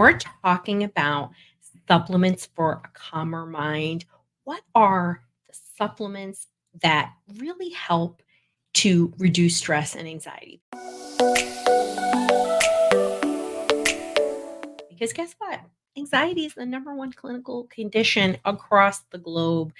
We're talking about supplements for a calmer mind. What are the supplements that really help to reduce stress and anxiety? Because guess what? Anxiety is the number one clinical condition across the globe.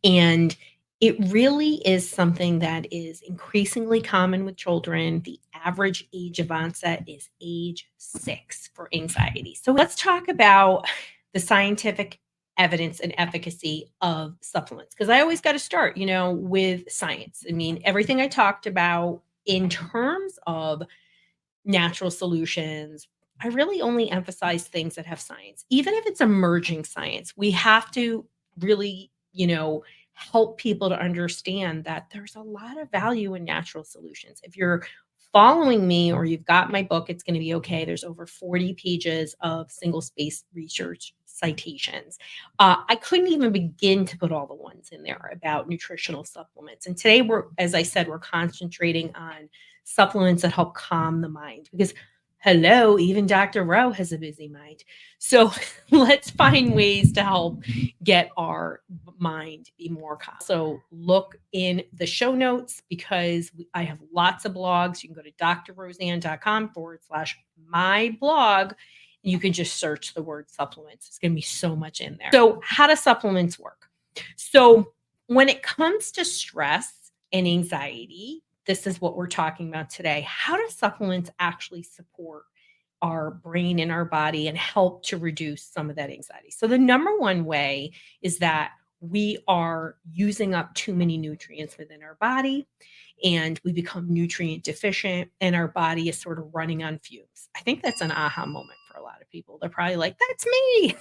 And it really is something that is increasingly common with children. The average age of onset is age 6 for anxiety. So let's talk about the scientific evidence and efficacy of supplements because I always got to start, with science. I mean, everything I talked about in terms of natural solutions, I really only emphasize things that have science. Even if it's emerging science, we have to really, help people to understand that there's a lot of value in natural solutions. If you're following me or you've got my book, it's going to be okay. There's over 40 pages of single space research citations. I couldn't even begin to put all the ones in there about nutritional supplements. And today as I said, we're concentrating on supplements that help calm the mind because hello, even Dr. Rowe has a busy mind. So let's find ways to help get our mind be more calm. So look in the show notes because I have lots of blogs. You can go to drroseann.com/my blog. You can just search the word supplements. It's going to be so much in there. So how do supplements work? So when it comes to stress and anxiety, this is what we're talking about today. How do supplements actually support our brain and our body and help to reduce some of that anxiety? So the number one way is that we are using up too many nutrients within our body and we become nutrient deficient and our body is sort of running on fumes. I think that's an aha moment for a lot of people. They're probably like, that's me.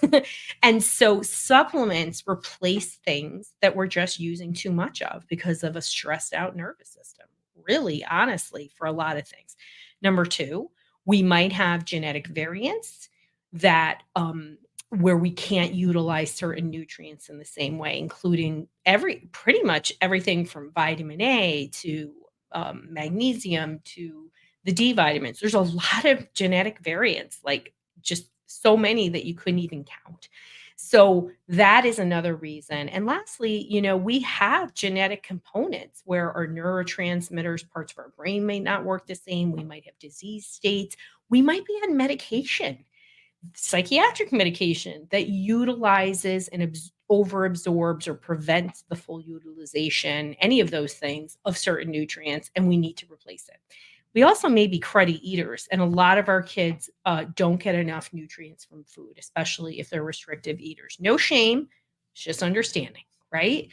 And so supplements replace things that we're just using too much of because of a stressed out nervous system. Really, honestly, for a lot of things. Number two, we might have genetic variants that where we can't utilize certain nutrients in the same way, including pretty much everything from vitamin A to magnesium to the D vitamins. There's a lot of genetic variants, like just so many that you couldn't even count. So that is another reason. And lastly, we have genetic components where our neurotransmitters, parts of our brain may not work the same. We might have disease states. We might be on medication, psychiatric medication that utilizes and overabsorbs or prevents the full utilization, any of those things of certain nutrients, and we need to replace it. We also may be cruddy eaters, and a lot of our kids don't get enough nutrients from food, especially if they're restrictive eaters. No shame, it's just understanding, right?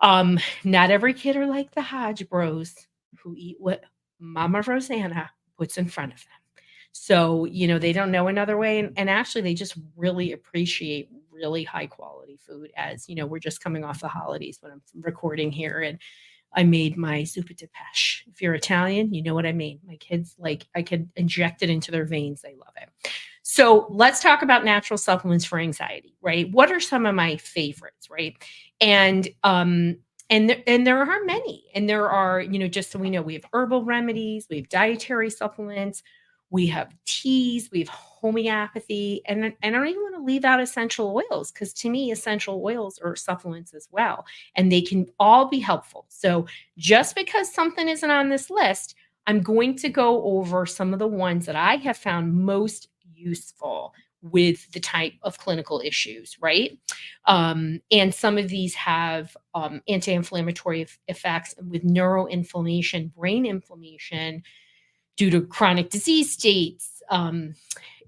Not every kid are like the Hodge bros who eat what Mama Rosanna puts in front of them. So, they don't know another way. And actually, they just really appreciate really high quality food as, we're just coming off the holidays when I'm recording here. And I made my zuppa de pesce. If you're Italian, you know what I mean. My kids, I could inject it into their veins. They love it. So let's talk about natural supplements for anxiety, right? What are some of my favorites, right? And there are many. And there are, just so we know, we have herbal remedies, we have dietary supplements, we have teas, we have homeopathy, and I don't even want to leave out essential oils because to me, essential oils are supplements as well, and they can all be helpful. So just because something isn't on this list, I'm going to go over some of the ones that I have found most useful with the type of clinical issues, right? And some of these have anti-inflammatory effects with neuroinflammation, brain inflammation, due to chronic disease states,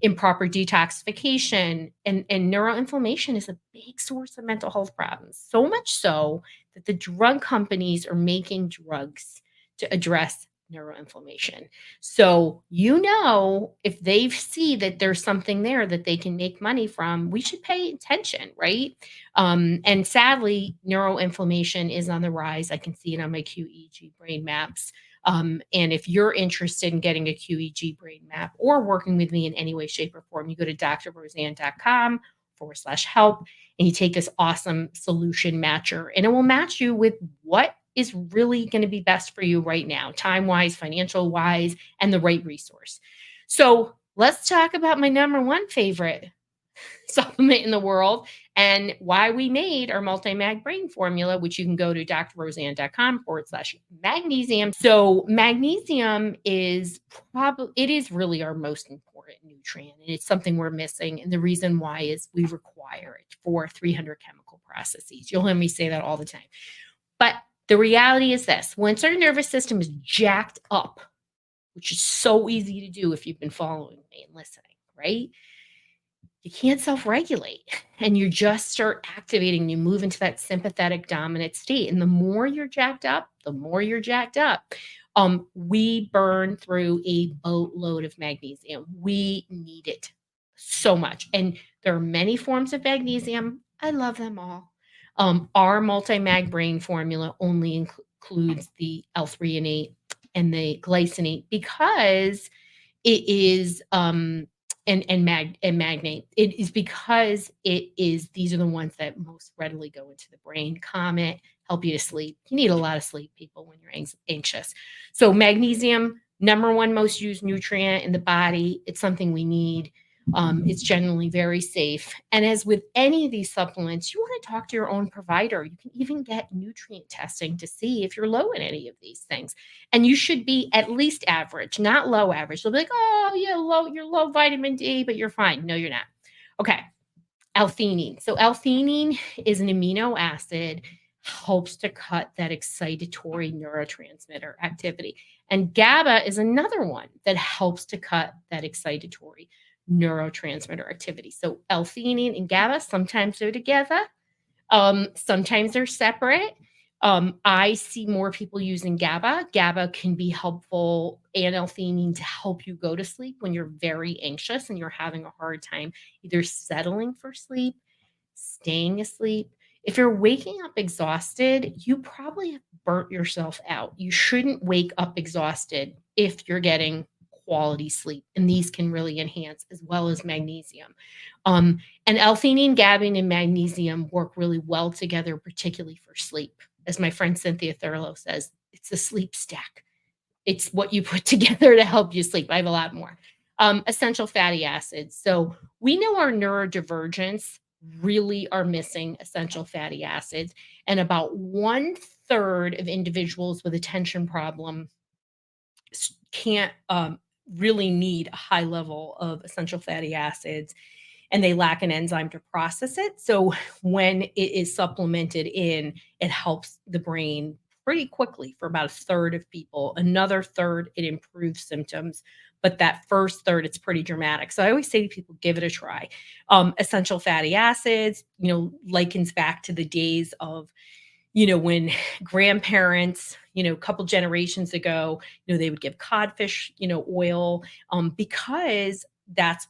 improper detoxification, and neuroinflammation is a big source of mental health problems. So much so that the drug companies are making drugs to address neuroinflammation. So, if they see that there's something there that they can make money from, we should pay attention, right? And sadly, neuroinflammation is on the rise. I can see it on my QEEG brain maps. And if you're interested in getting a QEEG brain map or working with me in any way, shape, or form, you go to drroseann.com/help and you take this awesome solution matcher and it will match you with what is really going to be best for you right now, time-wise, financial-wise, and the right resource. So let's talk about my number one favorite supplement in the world and why we made our multi-mag brain formula, which you can go to drroseann.com/magnesium. So magnesium is it is really our most important nutrient, and it's something we're missing. And the reason why is we require it for 300 chemical processes. You'll hear me say that all the time. But the reality is this: once our nervous system is jacked up, which is so easy to do if you've been following me and listening, right? You can't self-regulate, and you just start activating. You move into that sympathetic dominant state. And the more you're jacked up, we burn through a boatload of magnesium. We need it so much. And there are many forms of magnesium. I love them all. Our multi-mag brain formula only includes the L-threonate and the glycinate because it is and magnate. It is because these are the ones that most readily go into the brain, calm it, help you to sleep. You need a lot of sleep, people, when you're anxious. So magnesium, number one most used nutrient in the body. It's something we need. It's generally very safe. And as with any of these supplements, you want to talk to your own provider. You can even get nutrient testing to see if you're low in any of these things. And you should be at least average, not low average. They'll be like, oh, yeah, you're low vitamin D, but you're fine. No, you're not. Okay. L-theanine. So L-theanine is an amino acid, helps to cut that excitatory neurotransmitter activity. And GABA is another one that helps to cut that excitatory neurotransmitter activity. So L-theanine and GABA, sometimes they're together. Sometimes they're separate. I see more people using GABA. GABA can be helpful, and L-theanine, to help you go to sleep when you're very anxious and you're having a hard time either settling for sleep, staying asleep. If you're waking up exhausted, you probably have burnt yourself out. You shouldn't wake up exhausted if you're getting quality sleep, and these can really enhance, as well as magnesium. And L-theanine, GABA, and magnesium work really well together, particularly for sleep. As my friend Cynthia Thurlow says, it's a sleep stack. It's what you put together to help you sleep. I have a lot more. Essential fatty acids. So we know our neurodivergents really are missing essential fatty acids, and about 1/3 of individuals with attention problem can't really need a high level of essential fatty acids, and they lack an enzyme to process it. So when it is supplemented in, it helps the brain pretty quickly for about 1/3 of people. Another third, it improves symptoms. But that first third, it's pretty dramatic. So I always say to people, give it a try. Essential fatty acids, likens back to the days of, when grandparents, a couple generations ago, they would give codfish, oil, because that's,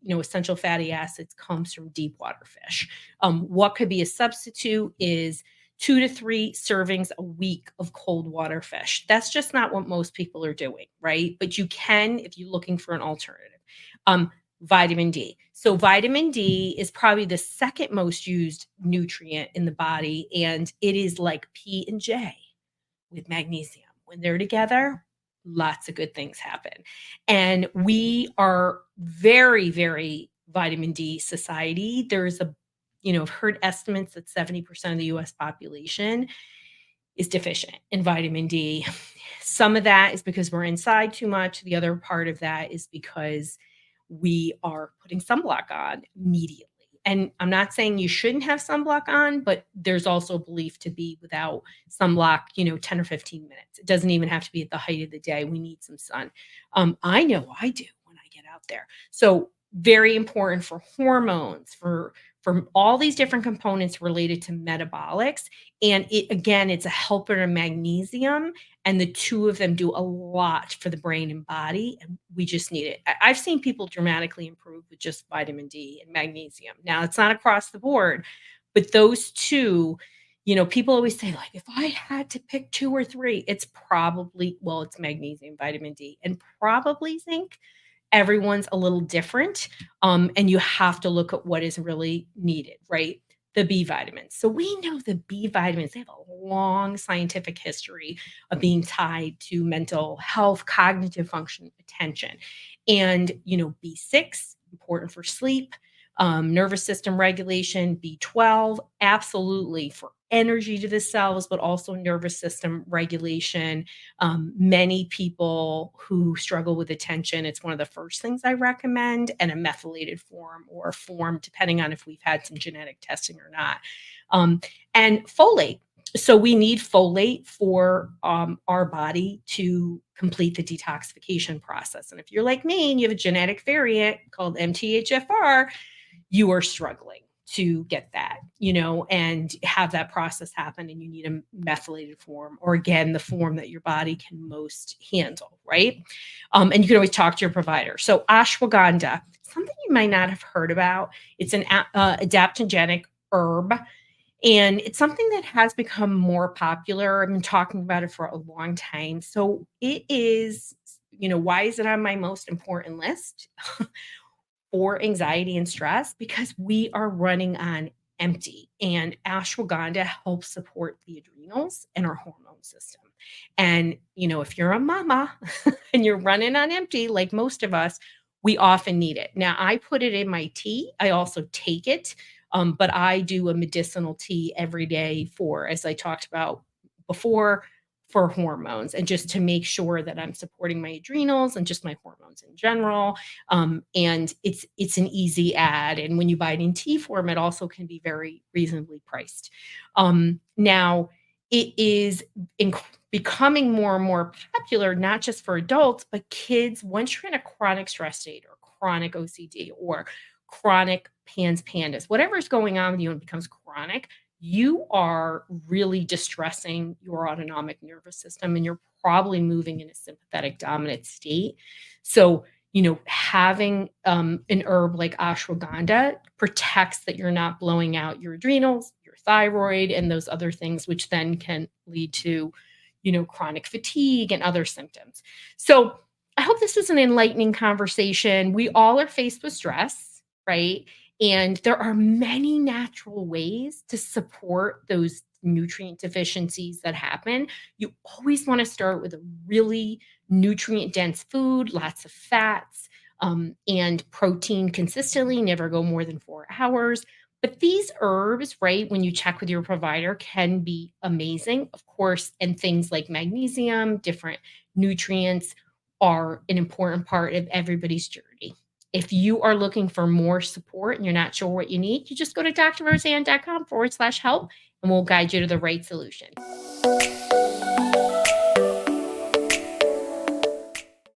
essential fatty acids comes from deep water fish. What could be a substitute is 2 to 3 servings a week of cold water fish. That's just not what most people are doing, right? But you can if you're looking for an alternative. Vitamin D. So vitamin D is probably the second most used nutrient in the body, and it is like P and J with magnesium. When they're together, lots of good things happen. And we are very, very vitamin D society. There's I've heard estimates that 70% of the US population is deficient in vitamin D. Some of that is because we're inside too much. The other part of that is because we are putting sunblock on immediately. And I'm not saying you shouldn't have sunblock on, but there's also belief to be without sunblock, 10 or 15 minutes. It doesn't even have to be at the height of the day. We need some sun. I know I do when I get out there. So very important for hormones, for all these different components related to metabolics. And it's a helper in magnesium, and the two of them do a lot for the brain and body, and we just need it. I've seen people dramatically improve with just vitamin D and magnesium. Now, it's not across the board, but those two, people always say, like, if I had to pick 2 or 3, it's probably, it's magnesium, vitamin D, and probably zinc. Everyone's a little different, and you have to look at what is really needed, right? the B vitamins. So we know the B vitamins, they have a long scientific history of being tied to mental health, cognitive function, attention. And, B6, important for sleep, nervous system regulation, B12, absolutely for energy to the cells, but also nervous system regulation. Many people who struggle with attention, it's one of the first things I recommend, and a methylated form or a form, depending on if we've had some genetic testing or not. Um, and folate. So we need folate for our body to complete the detoxification process. And if you're like me and you have a genetic variant called MTHFR, you are struggling to get that, and have that process happen. And you need a methylated form, or again, the form that your body can most handle, right? And you can always talk to your provider. So ashwagandha, something you might not have heard about. It's an adaptogenic herb. And it's something that has become more popular. I've been talking about it for a long time. So it is, why is it on my most important list? For anxiety and stress, because we are running on empty, and ashwagandha helps support the adrenals and our hormone system. And if you're a mama and you're running on empty like most of us, we often need it. Now I put it in my tea, I also take it, but I do a medicinal tea every day for, as I talked about before, for hormones, and just to make sure that I'm supporting my adrenals and just my hormones in general. And it's an easy add, and when you buy it in tea form, it also can be very reasonably priced. Now it is becoming more and more popular, not just for adults, but kids. Once you're in a chronic stress state, or chronic OCD, or chronic pandas, whatever's going on with you and it becomes chronic, you are really distressing your autonomic nervous system, and you're probably moving in a sympathetic dominant state. So, having an herb like ashwagandha protects that you're not blowing out your adrenals, your thyroid, and those other things, which then can lead to, chronic fatigue and other symptoms. So, I hope this was an enlightening conversation. We all are faced with stress, right? And there are many natural ways to support those nutrient deficiencies that happen. You always want to start with a really nutrient dense food, lots of fats, and protein consistently, never go more than 4 hours. But these herbs, right, when you check with your provider, can be amazing, of course, and things like magnesium, different nutrients are an important part of everybody's journey. If you are looking for more support and you're not sure what you need, you just go to drroseann.com/help, and we'll guide you to the right solution.